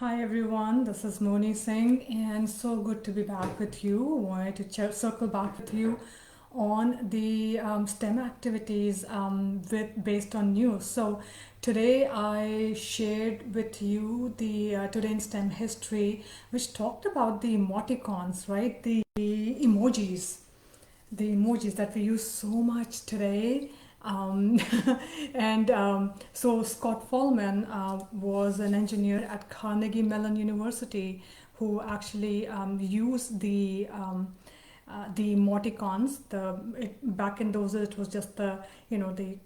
Hi everyone, this is Moni Singh, and so good to be back with you. Wanted to circle back with you on the STEM activities based on news. So today I shared with you the Today in STEM history, which talked about the emoticons, right? The emojis that we use so much today. Um, and so Scott Fallman was an engineer at Carnegie Mellon University who actually used the emoticons. Back in those days, it was just the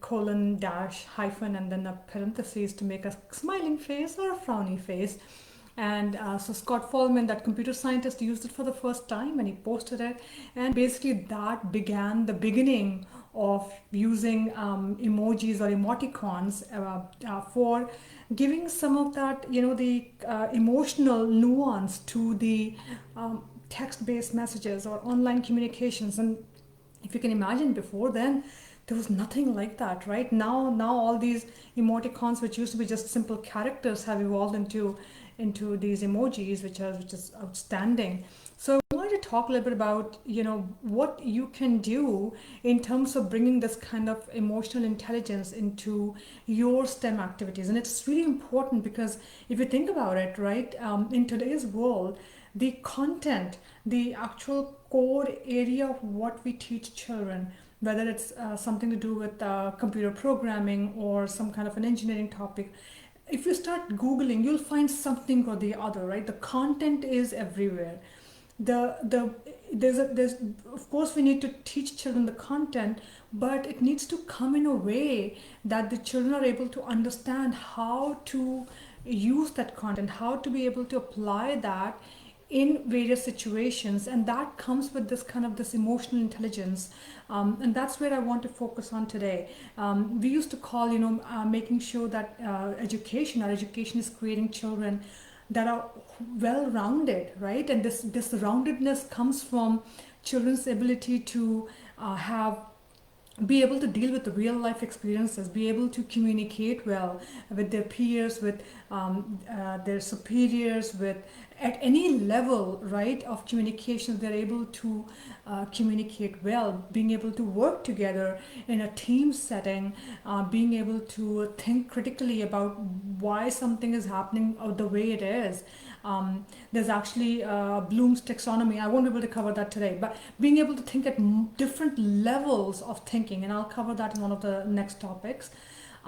colon dash hyphen and then a parentheses to make a smiling face or a frowny face. And so Scott Fallman, that computer scientist, used it for the first time and he posted it. And basically, that began the beginning of using emojis or emoticons for giving some of that, the emotional nuance to the text-based messages or online communications. And if you can imagine, before then there was nothing like that. Right now all these emoticons, which used to be just simple characters, have evolved into these emojis, which is outstanding. So I wanted to talk a little bit about what you can do in terms of bringing this kind of emotional intelligence into your STEM activities. And it's really important because if you think about it, right, in today's world, the content, the actual core area of what we teach children, whether it's something to do with computer programming or some kind of an engineering topic, if you start Googling, you'll find something or the other, right? The content is everywhere. The there's of course we need to teach children the content, but it needs to come in a way that the children are able to understand how to use that content, how to be able to apply that in various situations. And that comes with this emotional intelligence. And that's where I want to focus on today. We used to call, making sure that our education is creating children that are well rounded, right? And this roundedness comes from children's ability to have be able to deal with the real life experiences, be able to communicate well with their peers, with their superiors, with at any level, right, of communication. They're able to communicate well, being able to work together in a team setting, being able to think critically about why something is happening the way it is. There's actually Bloom's taxonomy. I won't be able to cover that today, but being able to think at different levels of thinking, and I'll cover that in one of the next topics.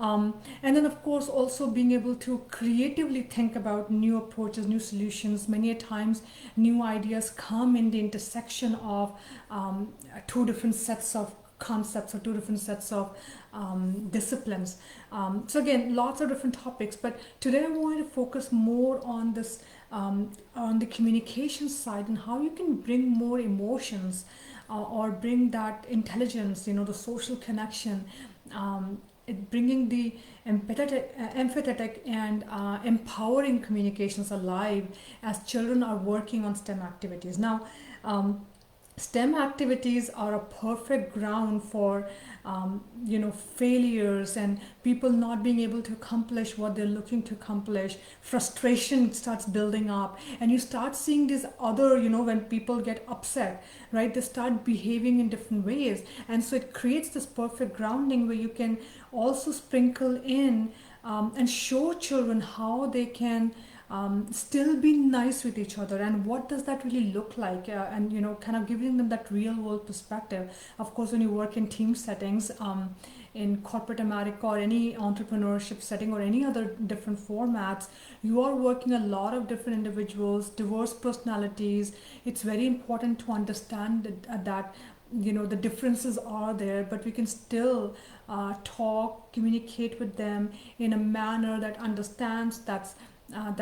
And then, of course, also being able to creatively think about new approaches, new solutions. Many a times, new ideas come in the intersection of two different sets of concepts or two different sets of disciplines. So again, lots of different topics, but today I wanted to focus more on this, on the communication side, and how you can bring more emotions or bring that intelligence, the social connection, bringing the empathetic and empowering communications alive as children are working on STEM activities. Now, STEM activities are a perfect ground for, failures and people not being able to accomplish what they're looking to accomplish. Frustration starts building up, and you start seeing these other, when people get upset, right? They start behaving in different ways, and so it creates this perfect grounding where you can also sprinkle in and show children how they can still be nice with each other, and what does that really look like, and kind of giving them that real world perspective. Of course, when you work in team settings, in corporate America or any entrepreneurship setting or any other different formats, you are working a lot of different individuals, diverse personalities. It's very important to understand that the differences are there, but we can still talk, communicate with them in a manner that understands, that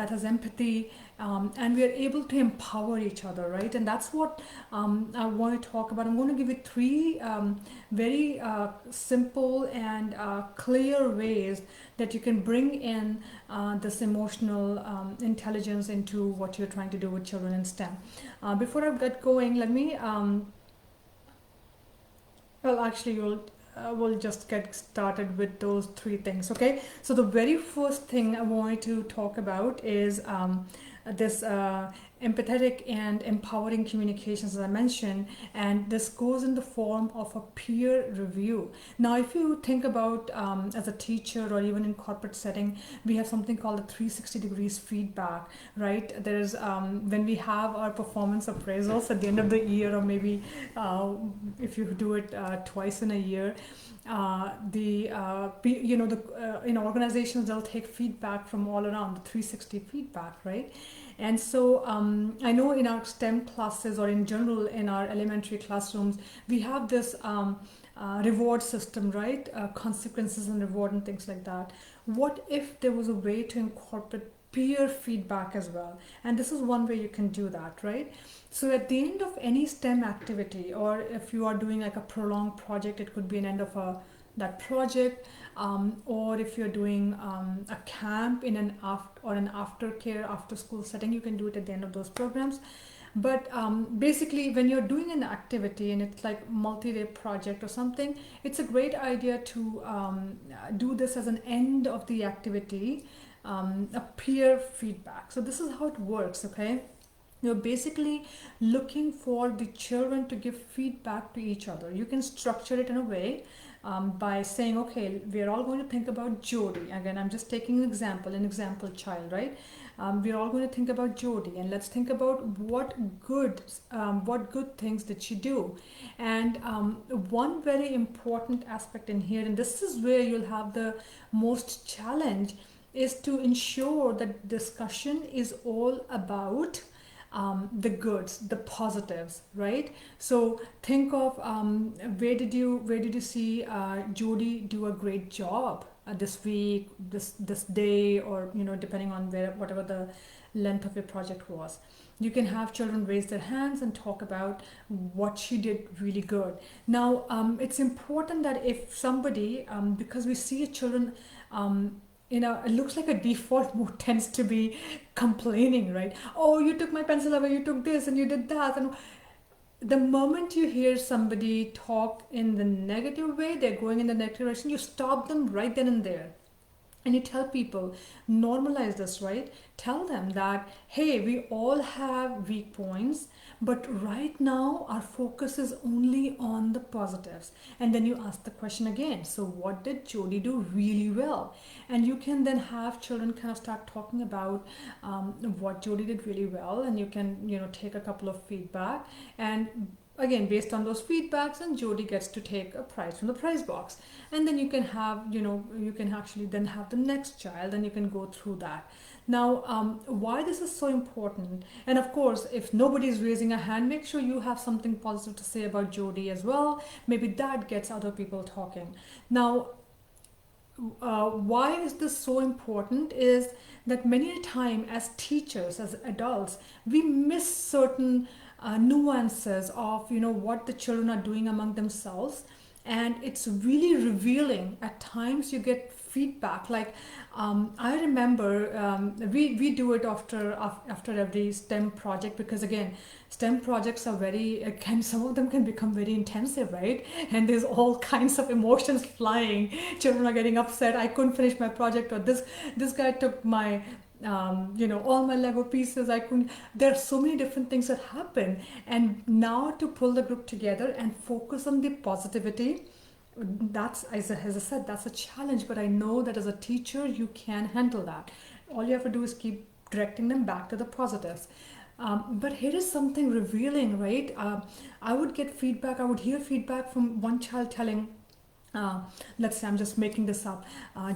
has empathy, and we are able to empower each other, right? And that's what I want to talk about. I'm going to give you three very simple and clear ways that you can bring in this emotional intelligence into what you're trying to do with children in STEM. Before I get going, let me, well, actually, you'll we'll just get started with those three things. Okay, so the very first thing I wanted to talk about is this empathetic and empowering communications, as I mentioned, and this goes in the form of a peer review. Now, if you think about as a teacher or even in corporate setting, we have something called a 360 degrees feedback, right? There's when we have our performance appraisals at the end of the year, or maybe if you do it twice in a year, in organizations they'll take feedback from all around, the 360 feedback, right? And so I know in our STEM classes or in general in our elementary classrooms, we have this reward system, right? Consequences and reward and things like that. What if there was a way to incorporate peer feedback as well? And this is one way you can do that, right? So at the end of any STEM activity, or if you are doing like a prolonged project, it could be an end of that project, or if you're doing a camp in an aftercare, after school setting, you can do it at the end of those programs. But basically, when you're doing an activity and it's like multi-day project or something, it's a great idea to do this as an end of the activity, a peer feedback. So this is how it works, okay? You're basically looking for the children to give feedback to each other. You can structure it in a way by saying, okay, we're all going to think about Jody. Again, I'm just taking an example child, right? We're all going to think about Jody, and let's think about what good things did she do. And one very important aspect in here, and this is where you'll have the most challenge, is to ensure that discussion is all about the goods, the positives, right? So think of where did you see Jody do a great job this week, this day, or depending on whatever the length of your project was. You can have children raise their hands and talk about what she did really good. Now, it's important that if somebody, because we see children, it looks like a default mode tends to be complaining, right? Oh, you took my pencil away, you took this, and you did that. And the moment you hear somebody talk in the negative way, they're going in the negative direction, you stop them right then and there. And you tell people, normalize this, right? Tell them that, hey, we all have weak points, but right now our focus is only on the positives. And then you ask the question again, so what did Jody do really well? And you can then have children kind of start talking about what Jody did really well, and you can take a couple of feedback, and again, based on those feedbacks, and Jody gets to take a prize from the prize box. And then you can have, you can actually then have the next child, and you can go through that. Now, why this is so important, and of course, if nobody is raising a hand, make sure you have something positive to say about Jody as well. Maybe that gets other people talking. Now, why is this so important is that many a time as teachers, as adults, we miss certain nuances of what the children are doing among themselves, and it's really revealing. At times you get feedback like I remember we do it after every STEM project, because again, STEM projects are some of them can become very intensive, right? And there's all kinds of emotions flying. Children are getting upset, I couldn't finish my project, or this guy took my all my Lego pieces, I couldn't. There are so many different things that happen, and now to pull the group together and focus on the positivity, that's, as I said, that's a challenge, but I know that as a teacher you can handle that. All you have to do is keep directing them back to the positives. But here is something revealing, right? I would hear feedback from one child telling, let's say, I'm just making this up,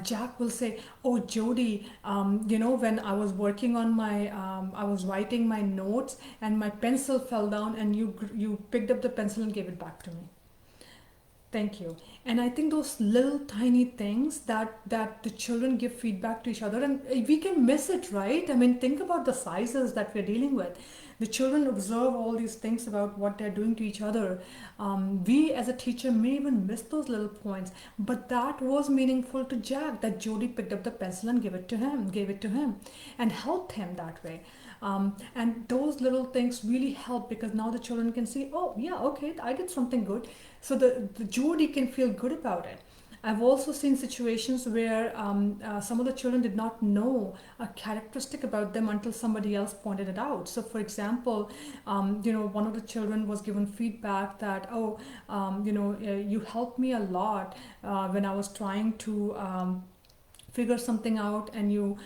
Jack will say, oh Jody, when I was working on I was writing my notes and my pencil fell down, and you picked up the pencil and gave it back to me. Thank you. And I think those little tiny things that the children give feedback to each other, and we can miss it, right? I mean, think about the sizes that we're dealing with. The children observe all these things about what they're doing to each other. We as a teacher may even miss those little points, but that was meaningful to Jack, that Jody picked up the pencil and gave it to him and helped him that way. And those little things really help, because now the children can see, oh yeah, okay, I did something good. So the Jody can feel good about it. I've also seen situations where some of the children did not know a characteristic about them until somebody else pointed it out. So, for example, one of the children was given feedback that, oh, you helped me a lot when I was trying to figure something out, and you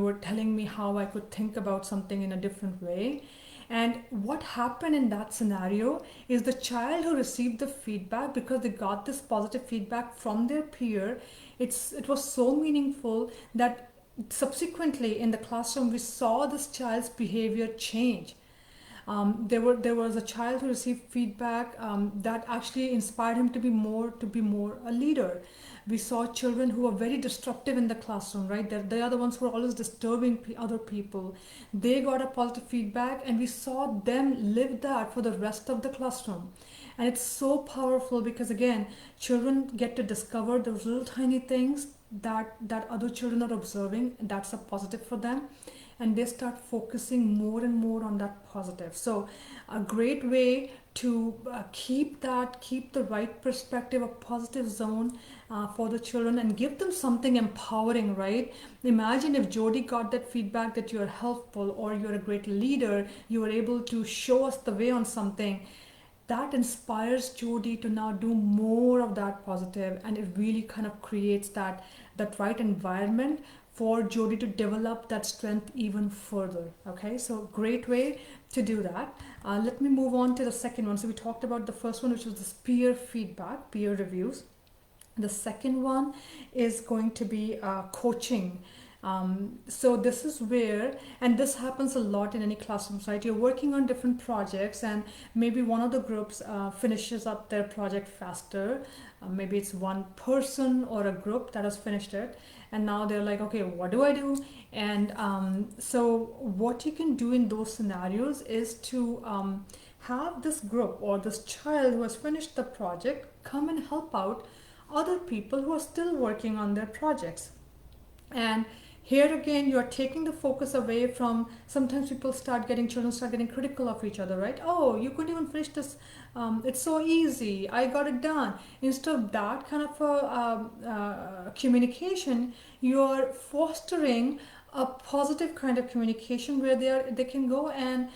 were telling me how I could think about something in a different way. And what happened in that scenario is the child who received the feedback, because they got this positive feedback from their peer, it was so meaningful that subsequently in the classroom we saw this child's behavior change. There was a child who received feedback that actually inspired him to be more a leader. We saw children who were very disruptive in the classroom, right? They are the ones who are always disturbing other people. They got a positive feedback, and we saw them live that for the rest of the classroom. And it's so powerful, because again, children get to discover those little tiny things that other children are observing, and that's a positive for them, and they start focusing more and more on that positive. So a great way to keep the right perspective, a positive zone for the children, and give them something empowering, right? Imagine if Jody got that feedback that you're helpful, or you're a great leader, you were able to show us the way on something. That inspires Jody to now do more of that positive, and it really kind of creates that right environment for Jody to develop that strength even further. Okay, so great way to do that. Let me move on to the second one. So we talked about the first one, which was the peer feedback, peer reviews. The second one is going to be coaching. So this is where, and this happens a lot in any classroom, right? You're working on different projects, and maybe one of the groups finishes up their project faster. Maybe it's one person or a group that has finished it, and now they're like, okay, what do I do? And so what you can do in those scenarios is to have this group or this child who has finished the project come and help out other people who are still working on their projects. And here again, you're taking the focus away from, sometimes children start getting critical of each other, right? Oh, you couldn't even finish this. It's so easy. I got it done. Instead of that kind of communication, you're fostering a positive kind of communication where they can go and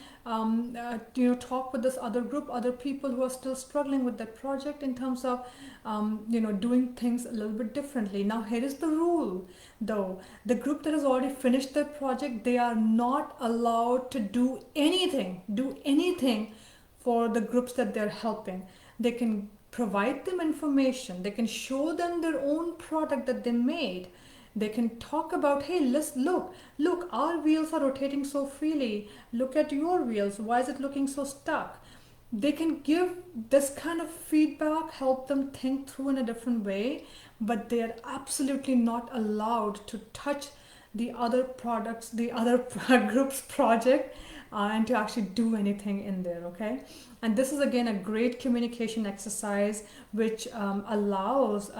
talk with this other group, other people who are still struggling with that project, in terms of doing things a little bit differently. Now here is the rule though: the group that has already finished their project, they are not allowed to do anything for the groups that they're helping. They can provide them information, they can show them their own product that they made. They can talk about, hey, look, our wheels are rotating so freely. Look at your wheels. Why is it looking so stuck? They can give this kind of feedback, help them think through in a different way, but they are absolutely not allowed to touch the other products, the other group's project, and to actually do anything in there, okay? And this is again a great communication exercise, which allows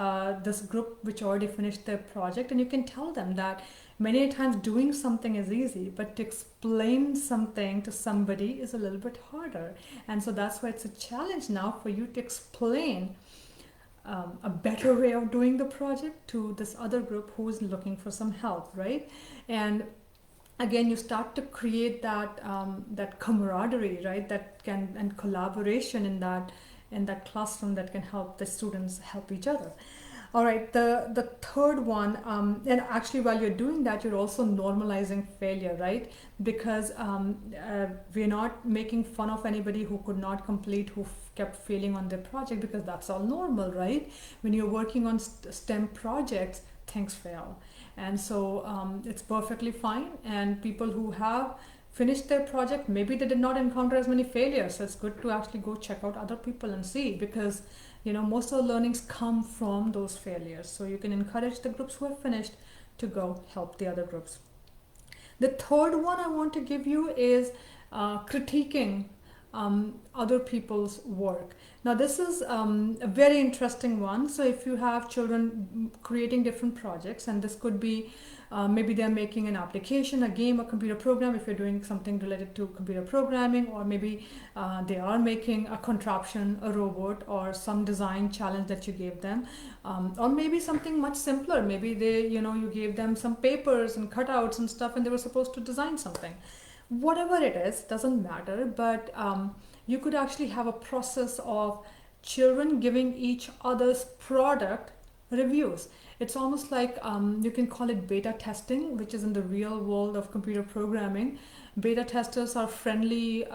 this group which already finished their project, and you can tell them that many times doing something is easy, but to explain something to somebody is a little bit harder. And so that's why it's a challenge now for you to explain a better way of doing the project to this other group who is looking for some help, right? And again, you start to create that camaraderie, right? And collaboration in that classroom that can help the students help each other. All right, the third one, and actually while you're doing that, you're also normalizing failure, right? Because we're not making fun of anybody who could not complete, who kept failing on their project, because that's all normal, right? When you're working on STEM projects, things fail. And so it's perfectly fine. And people who have finished their project, maybe they did not encounter as many failures. So it's good to actually go check out other people and see, because most of the learnings come from those failures. So you can encourage the groups who have finished to go help the other groups. The third one I want to give you is critiquing other people's work. Now, this is a very interesting one. So, if you have children creating different projects, and this could be maybe they're making an application, a game, a computer program, if you're doing something related to computer programming, or maybe they are making a contraption, a robot, or some design challenge that you gave them, or maybe something much simpler. Maybe you gave them some papers and cutouts and stuff, and they were supposed to design something. Whatever it is, doesn't matter, but you could actually have a process of children giving each other's product reviews. It's almost like you can call it beta testing, which is in the real world of computer programming. Beta testers are friendly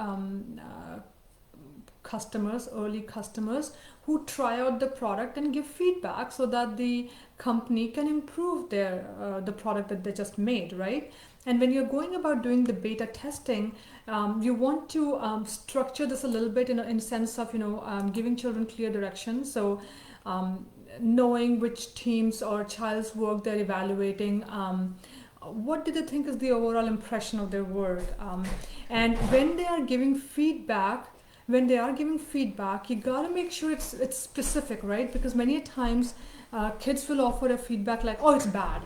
customers, early customers, who try out the product and give feedback so that the company can improve the product that they just made, right? And when you're going about doing the beta testing, you want to structure this a little bit in sense of giving children clear direction. So knowing which teams or child's work they're evaluating, what do they think is the overall impression of their work, and when they are giving feedback. You gotta make sure it's specific, right? Because many times kids will offer a feedback like, "Oh, it's bad."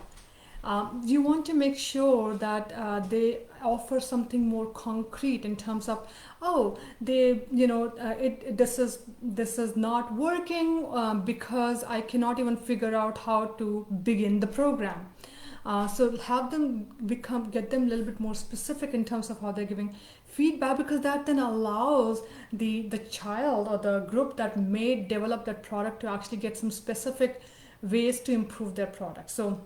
You want to make sure that they offer something more concrete in terms of, oh, this is not working because I cannot even figure out how to begin the program. So have them get them a little bit more specific in terms of how they're giving feedback, because that then allows the child or the group that may develop that product to actually get some specific ways to improve their product. So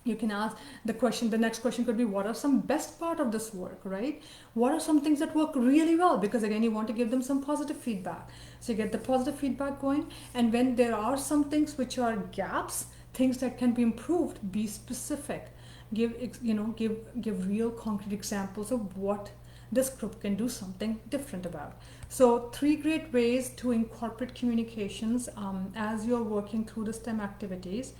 you can ask the next question could be, what are some best part of this work, right? What are some things that work really well? Because again, you want to give them some positive feedback. So you get the positive feedback going, and when there are some things which are gaps, things that can be improved, be specific. Give real concrete examples of what this group can do something different about. So 3 great ways to incorporate communications as you're working through the STEM activities.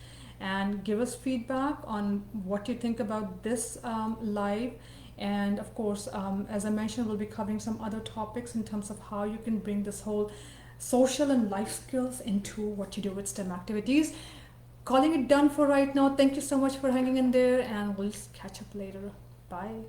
And give us feedback on what you think about this live. And of course, as I mentioned, we'll be covering some other topics in terms of how you can bring this whole social and life skills into what you do with STEM activities. Calling it done for right now. Thank you so much for hanging in there, and we'll catch up later. Bye.